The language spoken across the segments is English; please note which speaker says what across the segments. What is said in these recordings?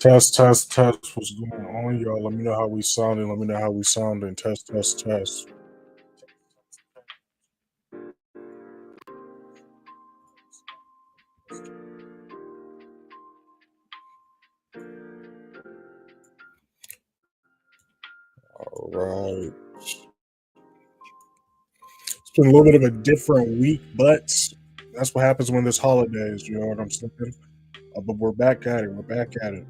Speaker 1: Test, test, test. What's going on, y'all? Let me know how we sounding. Let me know how we sounding. Test, test, test. All right. It's been a little bit of a different week, but that's what happens when there's holidays. You know what I'm saying? But we're back at it. We're back at it.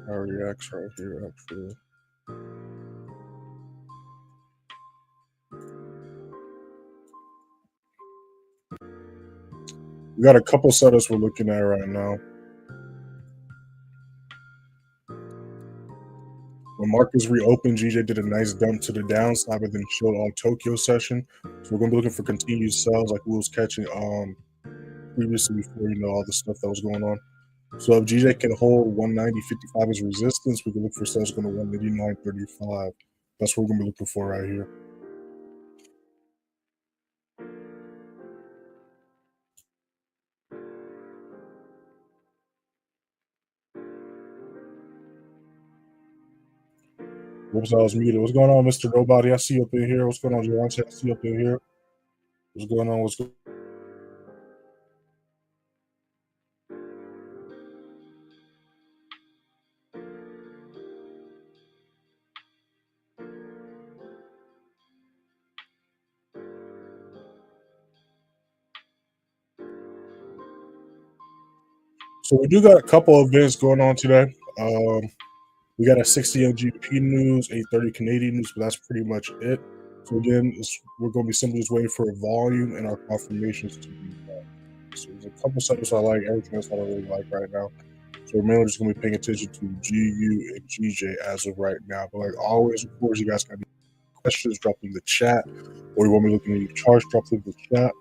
Speaker 1: Our reacts right here, actually. We got a couple setups we're looking at right now. When markets reopened, GJ did a nice dump to the downside, but then showed all Tokyo session. So we're gonna be looking for continued sells, like we was catching previously before all the stuff that was going on. So if GJ can hold 190.55 as resistance, we can look for sells going to 189.35. That's what we're gonna be looking for right here. Whoops, I was muted. What's going on, Mr. Nobody? I see you up in here. What's going on, Javante? I see you up in here. What's going on? What's going on? So we do got a couple of events going on today. We got a 60 on GBP news, 8:30 Canadian news, but that's pretty much it. So again, we're going to be simply just waiting for a volume and our confirmations to be done. So there's a couple setups I like, everything else I don't really like right now. So we're mainly just going to be paying attention to GU and GJ as of right now. But like always, of course, you guys got any questions, drop them in the chat. Or you want me looking at your charts, drop them in the chat.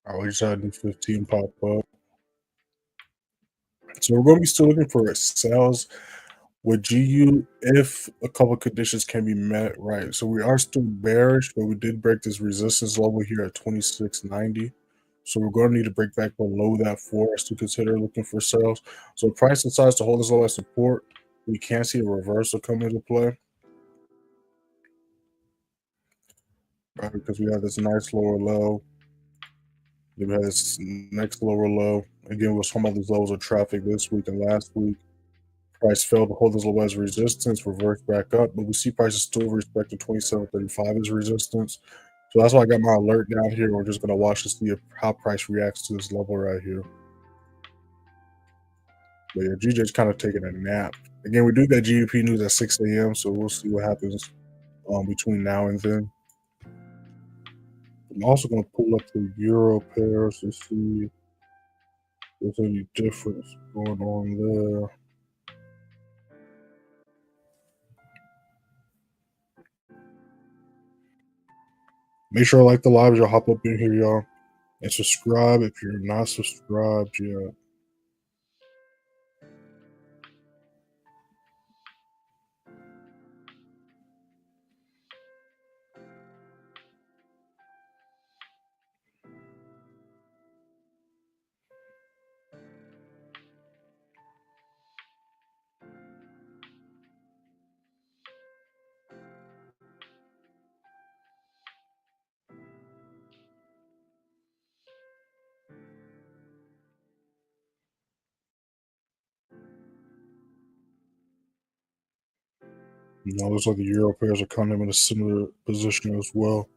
Speaker 1: I always had the 15 pop up. So we're going to be still looking for sales with GU if a couple conditions can be met, right? So we are still bearish, but we did break this resistance level here at 26.90. So we're going to need to break back below that for us to consider looking for sales. So if price decides to hold this low as support, we can see a reversal come into play. Right, because we have this nice lower low. Then we have this next lower low. Again, we'll talking about these levels of traffic this week and last week. Price failed to hold this low as resistance, reversed back up, but we see prices still respecting 27.35 as resistance. So that's why I got my alert down here. We're just going to watch to see how price reacts to this level right here. But yeah, GJ's kind of taking a nap. Again, we do get GBP news at 6 a.m., so we'll see what happens between now and then. I'm also going to pull up the euro pairs to see if there's any difference going on there. Make sure to like the live as y'all hop up in here, y'all. And subscribe if you're not subscribed yet. Looks like the euro pairs are kind of in a similar position as well.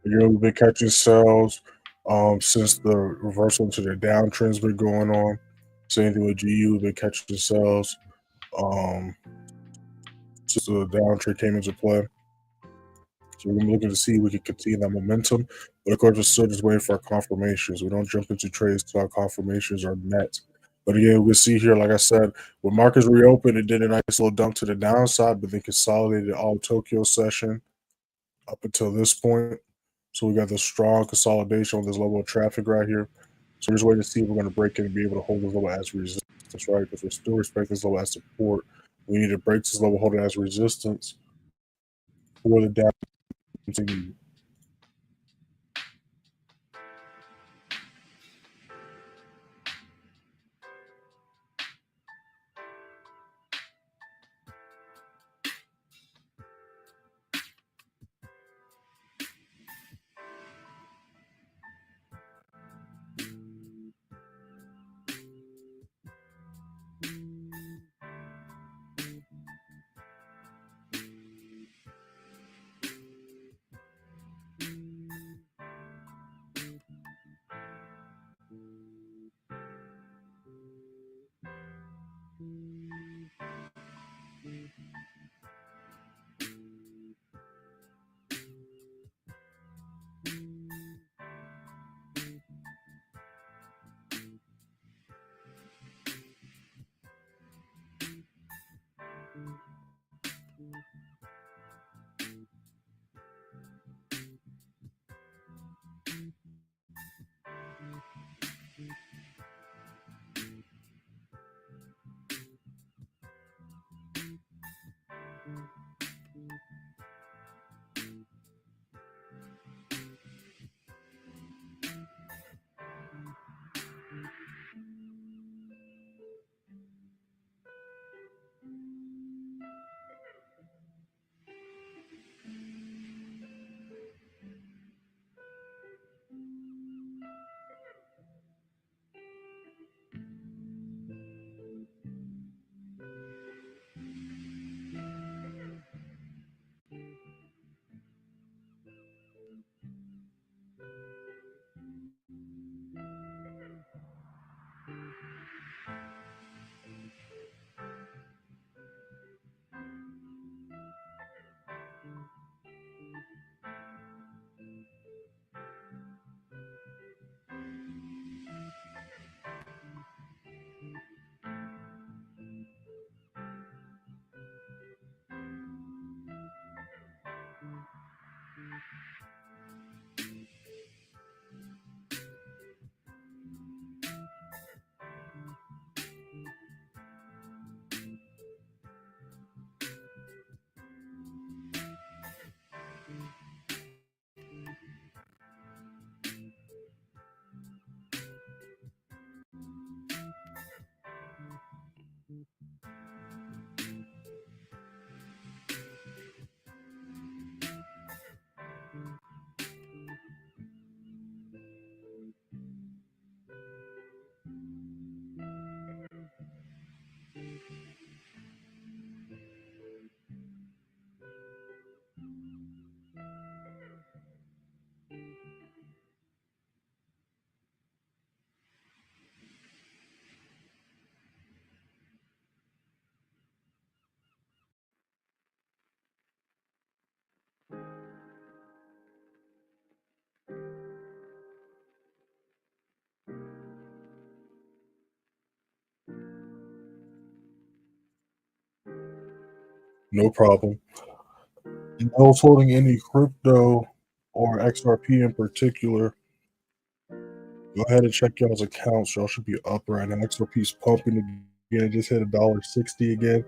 Speaker 1: We've been catching sells since the reversal to the downtrend's been going on. Same thing with GU, we've been catching sells since the downtrend came into play. So we're looking to see if we can continue that momentum. But of course, we're still just waiting for our confirmations. We don't jump into trades till our confirmations are met. But again, we'll see here, like I said, when markets reopened, it did a nice little dump to the downside, but they consolidated all Tokyo session up until this point. So we got this strong consolidation on this level of traffic right here. So we're just waiting to see if we're going to break it and be able to hold this level as resistance, right? Because we still respect this level as support. We need to break this level, hold it as resistance for the down continue. No problem. And those holding any crypto or XRP in particular, go ahead and check y'all's accounts. Y'all should be up right now. XRP's pumping again. It just hit $1.60 again.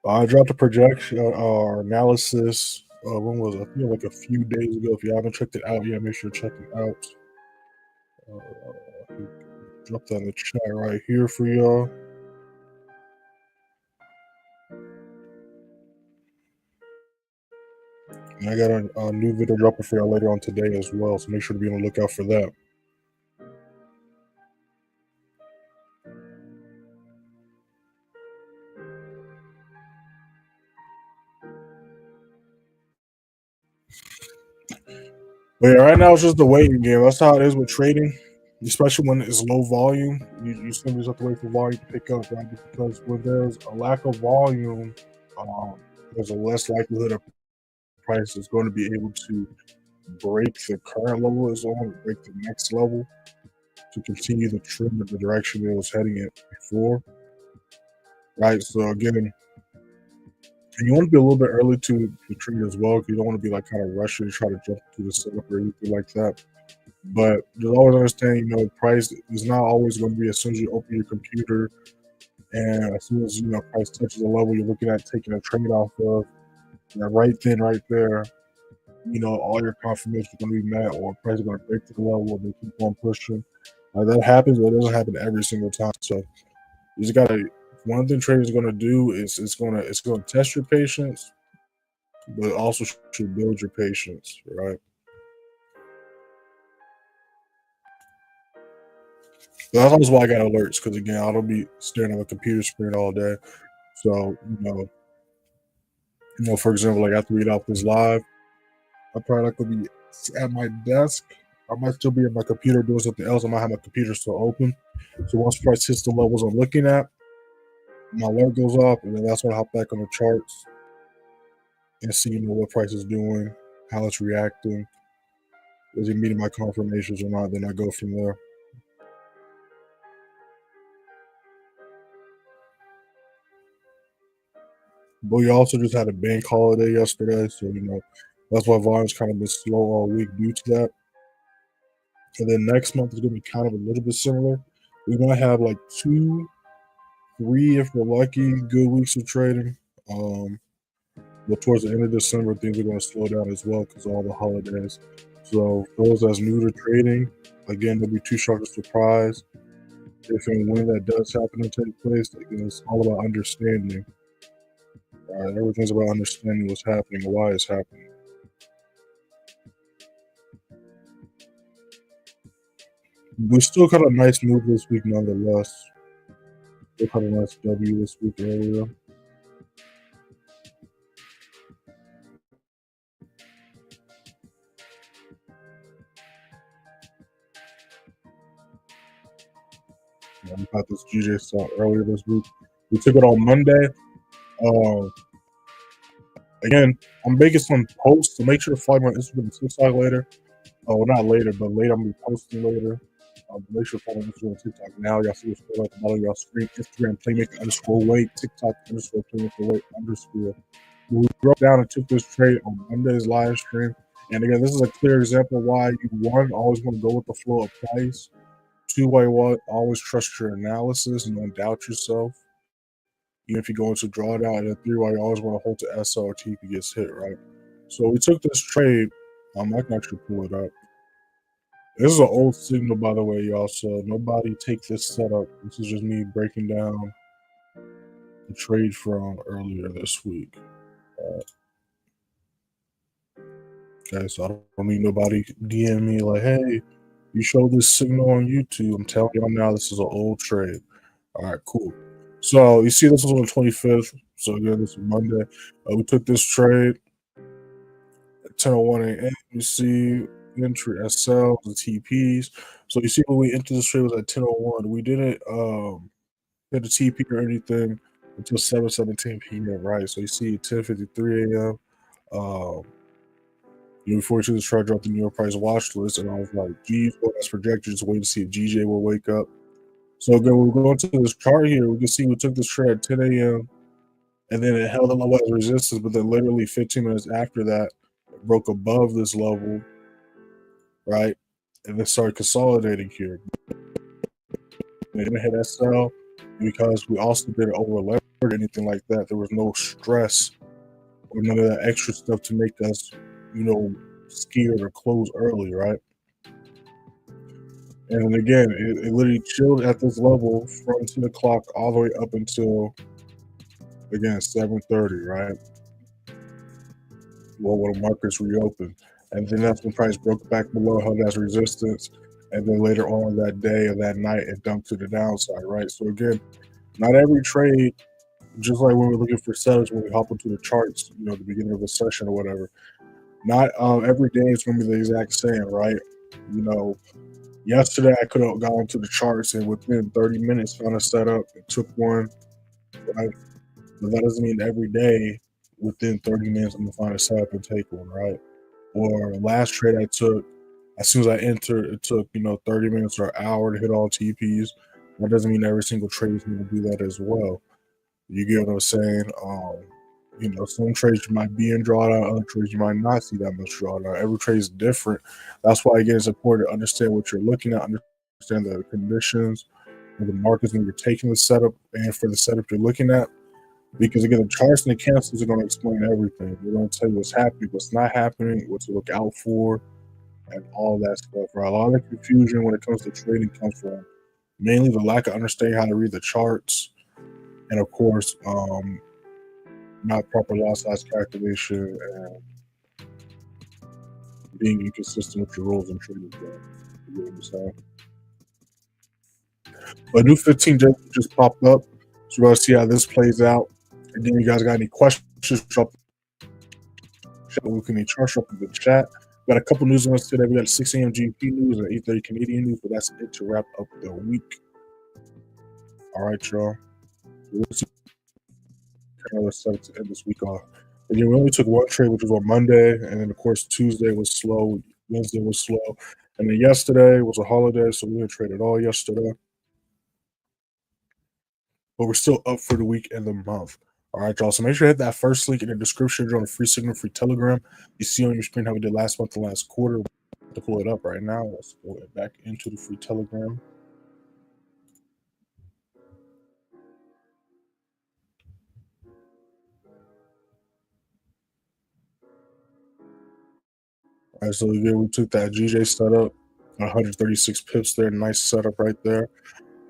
Speaker 1: I dropped a projection or analysis. When was it? I feel like a few days ago. If you haven't checked it out yet, make sure to check it out. Drop that in the chat right here for y'all. And I got a new video dropping for y'all later on today as well, so make sure to be on the lookout for that. But yeah, right now it's just the waiting game. That's how it is with trading, especially when it's low volume. You simply just have to wait for volume to pick up, right? Because when there's a lack of volume, there's a less likelihood of price is going to be able to break the current level it's on, break the next level to continue the trend in the direction it was heading in before. Right. So again, you want to be a little bit early to trade as well, because you don't want to be like kind of rushing to try to jump to the setup or anything like that. But just always understand, price is not always going to be as soon as you open your computer and as soon as price touches a level you're looking at taking a trade off of. Right then, right there, all your confirmations are going to be met, or price is going to break to the level and they keep on pushing. That happens, but it doesn't happen every single time. So you just gotta. One thing trading is going to do is it's going to test your patience, but also should build your patience, right? That's always why I got alerts, because again, I don't be staring at a computer screen all day. So for example, like after we get off this live, I probably not gonna be at my desk. I might still be at my computer doing something else. I might have my computer still open. So once price hits the levels I'm looking at, my alert goes off, and then that's when I hop back on the charts and see what price is doing, how it's reacting, is it meeting my confirmations or not. Then I go from there. But we also just had a bank holiday yesterday, so that's why volume's kind of been slow all week due to that. And then next month is going to be kind of a little bit similar. We're going to have like 2, 3, if we're lucky, good weeks of trading. But towards the end of December, things are going to slow down as well because of all the holidays. So for those that's new to trading, again, there'll be 2 shocks of surprise. If and when that does happen to take place, again, it's all about understanding. Everything's about understanding what's happening and why it's happening. We still got a nice move this week, nonetheless. Still got a nice W this week earlier. We got this GJ stock earlier this week. We took it on Monday. Again, I'm making some posts, so make sure to follow me on Instagram and TikTok later. Well, not later, but later I'm going to be posting later. Make sure to follow Instagram and TikTok now. Y'all see what's going on at the bottom of y'all screen. Instagram, playmaker_wait. TikTok, _playmaker_wait_. We broke down and took this trade on Monday's live stream. And again, this is a clear example of why you, 1, always want to go with the flow of price. 2, why you always trust your analysis and don't doubt yourself, even if you go into drawdown. And then 3, why you always want to hold to SR if it gets hit, right? So we took this trade. I can actually pull it up. This is an old signal, by the way, y'all. So nobody take this setup. This is just me breaking down the trade from earlier this week. Okay, so I don't need nobody DM me like, hey, you showed this signal on YouTube. I'm telling y'all now, this is an old trade. All right, cool. So you see, this was on the 25th. So again, this is Monday. We took this trade at 10:01 a.m. You see entry SL, the TPs. So you see when we entered this trade was at 10:01. We didn't hit the TP or anything until 7:17 p.m. Right. So you see 10:53 a.m. Before we took this trade, dropped the New York price watch list, and I was like, geez, well, that's projected. Just wait to see if GJ will wake up. So again, we're going to this chart here. We can see we took this trade at 10 a.m. and then it held the level as resistance, but then literally 15 minutes after that, it broke above this level, right? And then started consolidating here. They didn't hit SL because we also didn't over leverage or anything like that. There was no stress or none of that extra stuff to make us, scared or close early, right? And then again, it literally chilled at this level from 10 o'clock all the way up until, again, 7:30, right? Well, when the markets reopened. And then that's when price broke back below, held as resistance. And then later on that day or that night, it dumped to the downside, right? So again, not every trade, just like when we're looking for setups, when we hop into the charts, at the beginning of a session or whatever, not every day is going to be the exact same, right? Yesterday I could have gone to the charts and within 30 minutes found a setup and took one, right? But that doesn't mean every day within 30 minutes I'm going to find a setup and take one, right? Or last trade I took, as soon as I entered, it took 30 minutes or an hour to hit all TPs. That doesn't mean every single trade is going to do that as well. You get what I'm saying? Some trades you might be in drawdown, other trades you might not see that much drawdown. Every trade is different. That's why again it's important to understand what you're looking at, understand the conditions of the markets when you're taking the setup and for the setup you're looking at. Because again, the charts and the candles are going to explain everything. They're going to tell you what's happening, what's not happening, what to look out for, and all that stuff. Right? A lot of the confusion when it comes to trading comes from mainly the lack of understanding how to read the charts, and of course, not proper lot size calculation and being inconsistent with your rules and trading plan. You know what I'm saying? But new 15 just popped up, so we're going to see how this plays out. And then you guys got any questions? We can charge up in the chat. We got a couple news events today. We got 6 a.m. GBP news and 8:30 Canadian news, but that's it to wrap up the week. All right, y'all. We'll see another setup to end this week off. Again, we only took one trade, which was on Monday, and then of course Tuesday was slow, Wednesday was slow, and then yesterday was a holiday, so we didn't trade at all yesterday. But we're still up for the week and the month. All right, y'all. So make sure to hit that first link in the description. Join a free signal, free Telegram. You see on your screen how we did last month and last quarter. To pull it up right now, let's go back into the free Telegram. All right, so again, we took that GJ setup, 136 pips there, nice setup right there.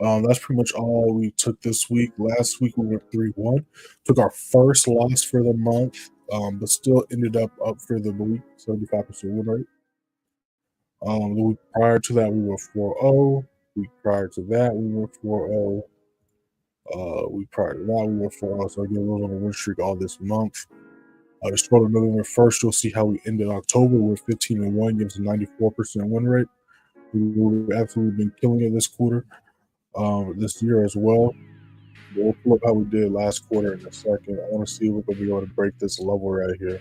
Speaker 1: That's pretty much all we took this week. Last week we went 3-1, took our first loss for the month, but still ended up for the week, 75% win rate. The week prior to that we were 4-0. Week prior to that we were 4-0. Week prior to that we were 4-0. So again, we were on a win streak all this month. Just scroll to November 1st, you'll see how we ended October with 15-1, gives a 94% win rate. We've absolutely been killing it this quarter, this year as well. But we'll pull up how we did last quarter in a second. I want to see if we're going to be able to break this level right here.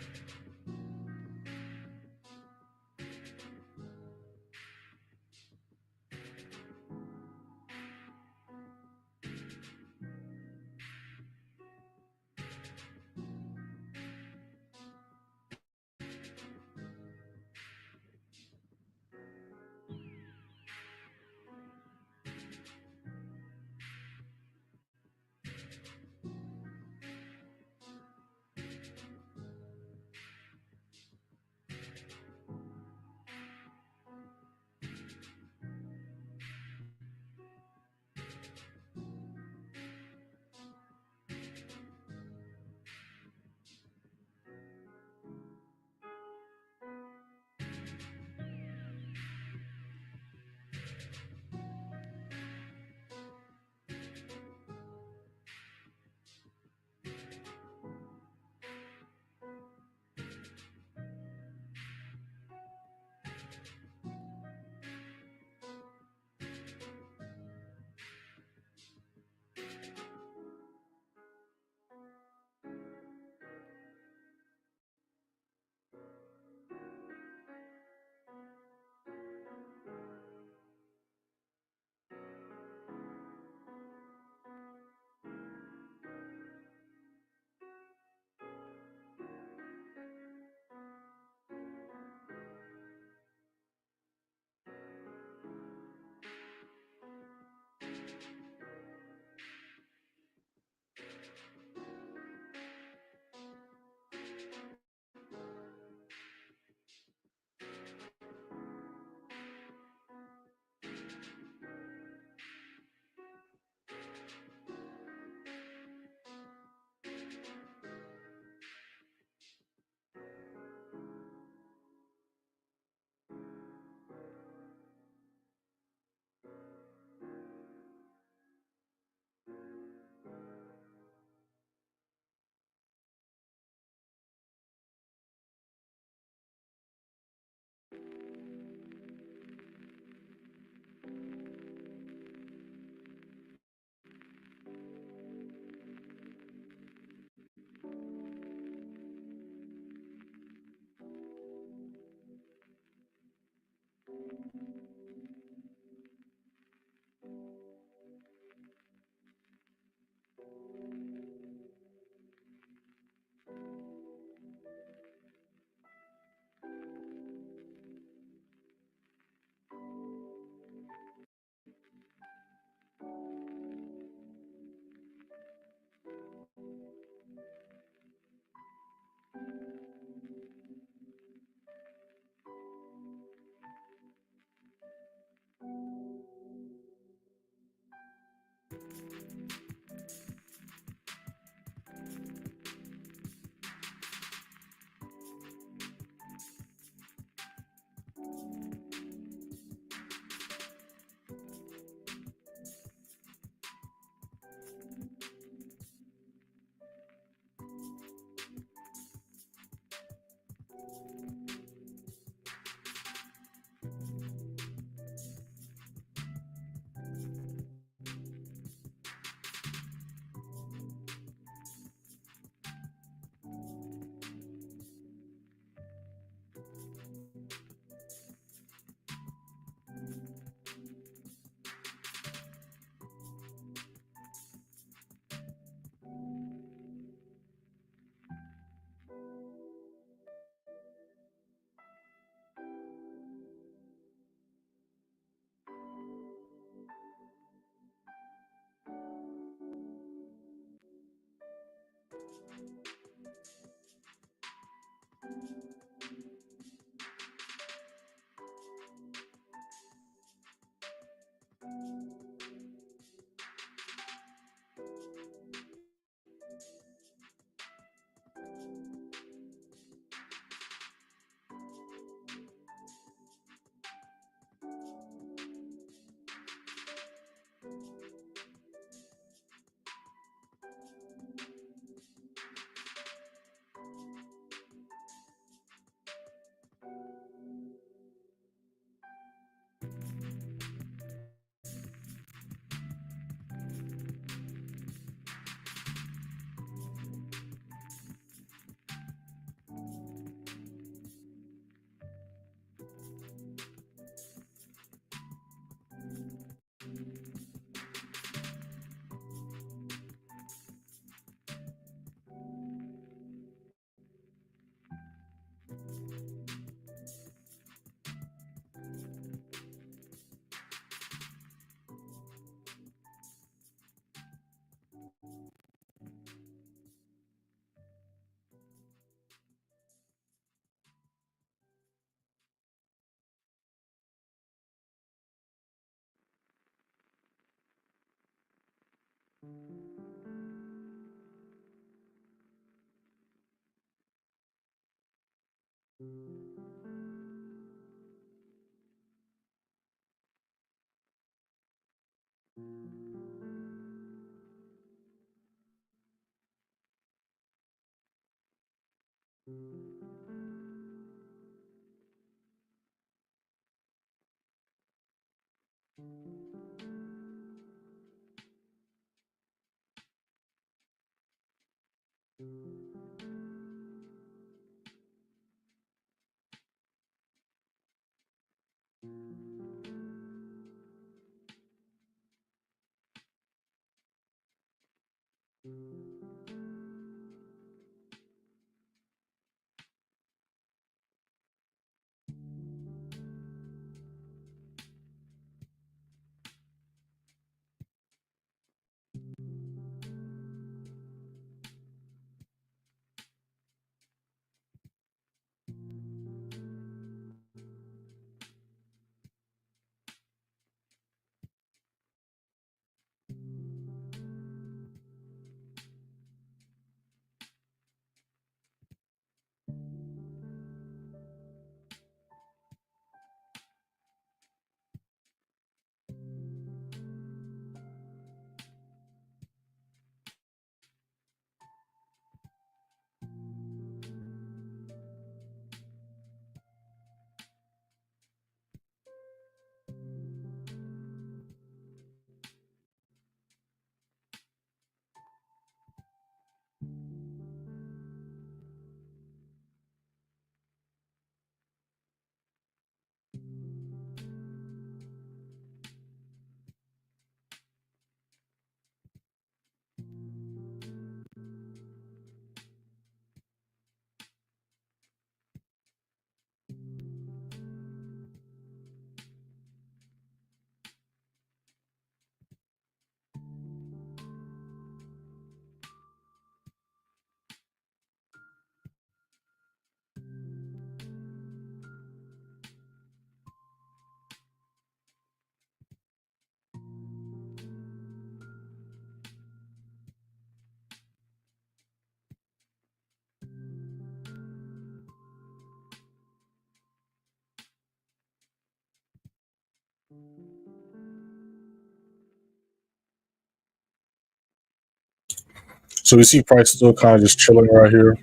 Speaker 1: So we see price still kind of just chilling right here.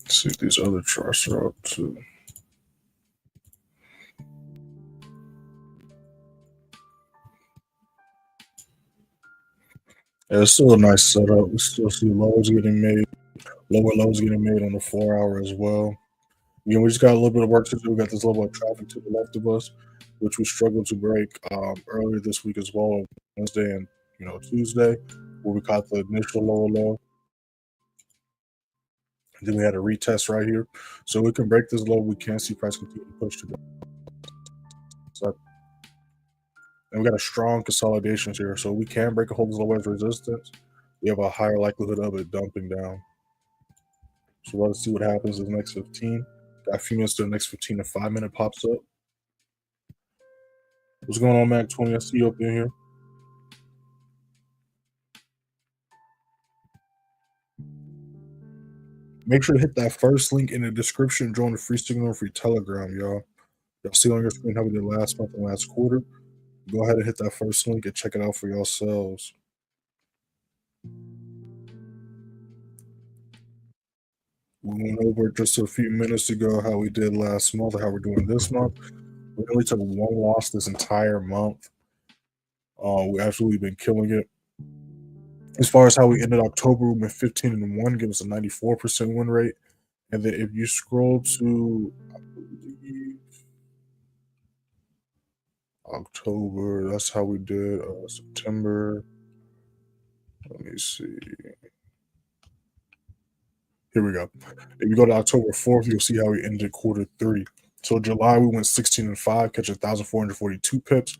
Speaker 1: Let's see if these other charts are up too. Yeah, it's still a nice setup. We still see lows getting made, lower lows getting made on the 4 hour as well. You know, we just got a little bit of work to do. We got this level of traffic to the left of us, which we struggled to break earlier this week as well, Wednesday and Tuesday, where we caught the initial lower low. And then we had a retest right here, so we can break this low. We can see price continue to push to the side, and we got a strong consolidation here, so we can break a hold as low as resistance. We have a higher likelihood of it dumping down. So let's see what happens in the next 15. Got a few minutes to the next 15 to 5 minute pops up. What's going on, Mac 20? I see you up in here. Make sure to hit that first link in the description. Join the free signal and free Telegram, y'all. Y'all see on your screen how we did last month and last quarter. Go ahead and hit that first link and check it out for yourselves. We went over just a few minutes ago how we did last month and how we're doing this month. We only took one loss this entire month. We absolutely been killing it. As far as how we ended October, we went 15-1, give us a 94% win rate. And then if you scroll to October, that's how we did September. Let me see. Here we go. If you go to October 4th, you'll see how we ended quarter 3. So July, we went 16-5, catch 1,442 pips.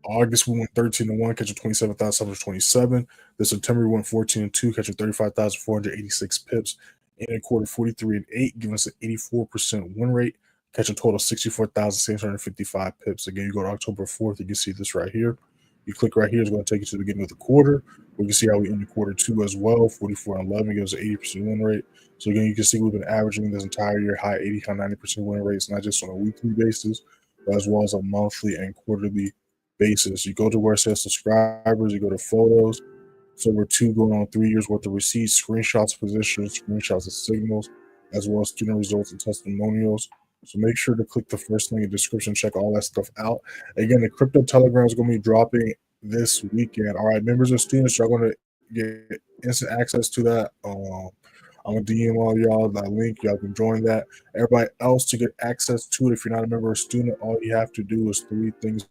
Speaker 1: August we went 13-1, catching 27,727. This September we went 14-2, catching 35,486 pips. And in quarter 43-8, giving us an 84% win rate, catching a total of 64,655 pips. Again, you go to October 4th, you can see this right here. You click right here, it's going to take you to the beginning of the quarter. We can see how we end the quarter 2 as well. 44-11 gives an 80% win rate. So again, you can see we've been averaging this entire year high 80, high 90% win rates, not just on a weekly basis, but as well as a monthly and quarterly basis. You go to where it says subscribers, you go to photos. So we're going on 3 years worth of receipts, screenshots, positions, screenshots of signals, as well as student results and testimonials. So make sure to click the first link in the description, check all that stuff out. Again, the crypto telegram is going to be dropping this weekend. All right, members and students are going to get instant access to that. I'm gonna DM all y'all that link. Y'all can join that. Everybody else to get access to it, if you're not a member or student, all you have to do is 3 things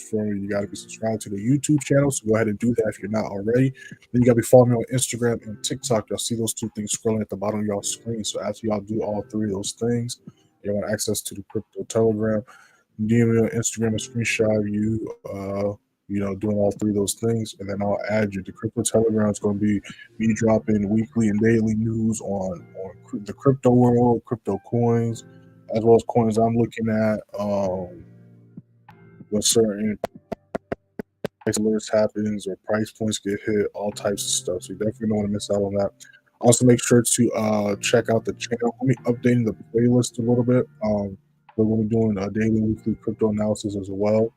Speaker 1: for you. You got to be subscribed to the YouTube channel, so go ahead and do that if you're not already. Then you got to be following me on Instagram and TikTok. Y'all see those 2 things scrolling at the bottom of y'all's screen. So after y'all do all 3 of those things, you want access to the crypto telegram. DM me on Instagram and screenshot doing all 3 of those things, and then I'll add you. The crypto telegram is going to be me dropping weekly and daily news on the crypto world, crypto coins, as well as coins I'm looking at. When certain price alerts happens or price points get hit, all types of stuff. So you definitely don't want to miss out on that. Also, make sure to check out the channel. Let me updating the playlist a little bit. We're going to be doing a daily, weekly crypto analysis as well.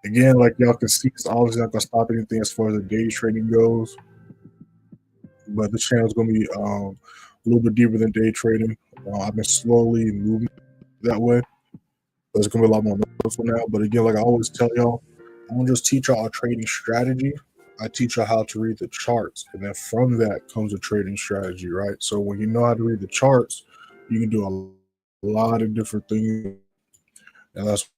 Speaker 1: Again, like y'all can see, it's obviously not going to stop anything as far as the day trading goes. But the channel is going to be a little bit deeper than day trading. I've been slowly moving that way. There's going to be a lot more noticeable now. But again, like I always tell y'all, I don't just teach y'all a trading strategy. I teach y'all how to read the charts. And then from that comes a trading strategy, right? So when you know how to read the charts, you can do a lot of different things. And that's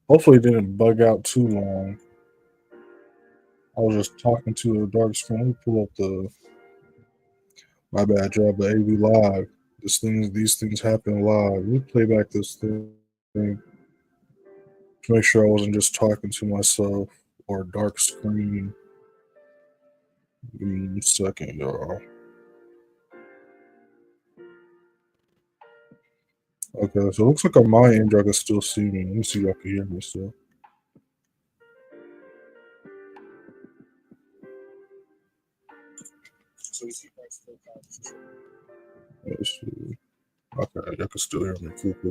Speaker 1: hopefully it didn't bug out too long. I was just talking to a dark screen. Let me pull up my bad job, the AV live. These things happen live. Let me play back this thing to make sure I wasn't just talking to myself or a dark screen. Give me 1 second, y'all. Okay, so it looks like on my end, y'all can still see me. Let me see if y'all can hear me still. Let's see. Okay, y'all can still hear me. Cool.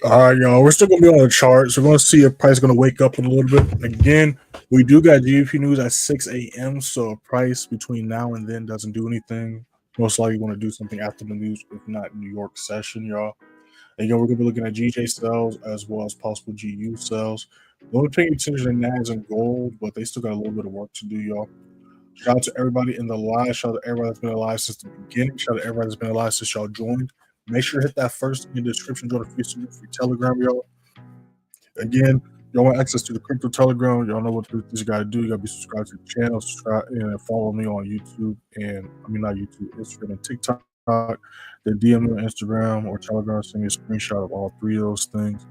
Speaker 1: All right, y'all. We're still gonna be on the chart, so we're gonna see if price is gonna wake up in a little bit. Again, we do got GBP news at 6 a.m. So if price between now and then doesn't do anything, most likely want to do something after the news, if not New York session, y'all. And we're gonna be looking at GJ sales as well as possible GU sales. The only paying attention to NAS and gold, but they still got a little bit of work to do, y'all. Shout out to everybody in the live. Shout out to everybody that's been alive since the beginning. Shout out to everybody that's been alive since y'all joined. Make sure to hit that first in the description. Join the free Telegram, y'all. Again, y'all want access to the crypto Telegram. Y'all know what you got to do. You got to be subscribed to the channel, subscribe, and follow me on YouTube. And I mean, not YouTube, Instagram and TikTok. Then DM me on Instagram or Telegram. Send me a screenshot of all three of those things.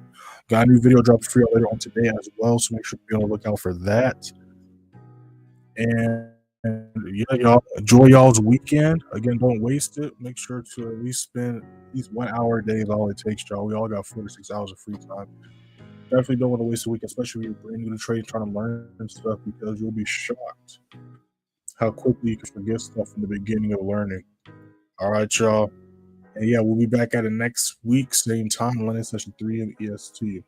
Speaker 1: Got a new video dropping for you later on today as well. So make sure to be on the lookout for that. And yeah, y'all enjoy y'all's weekend. Again, don't waste it. Make sure to at least spend at least 1 hour a day is all it takes, y'all. We all got 4 to 6 hours of free time. Definitely don't want to waste a week, especially when you're brand new to trade, trying to learn stuff, because you'll be shocked how quickly you can forget stuff in the beginning of learning. All right, y'all. And yeah, we'll be back at it next week, same time, London session 3 of EST.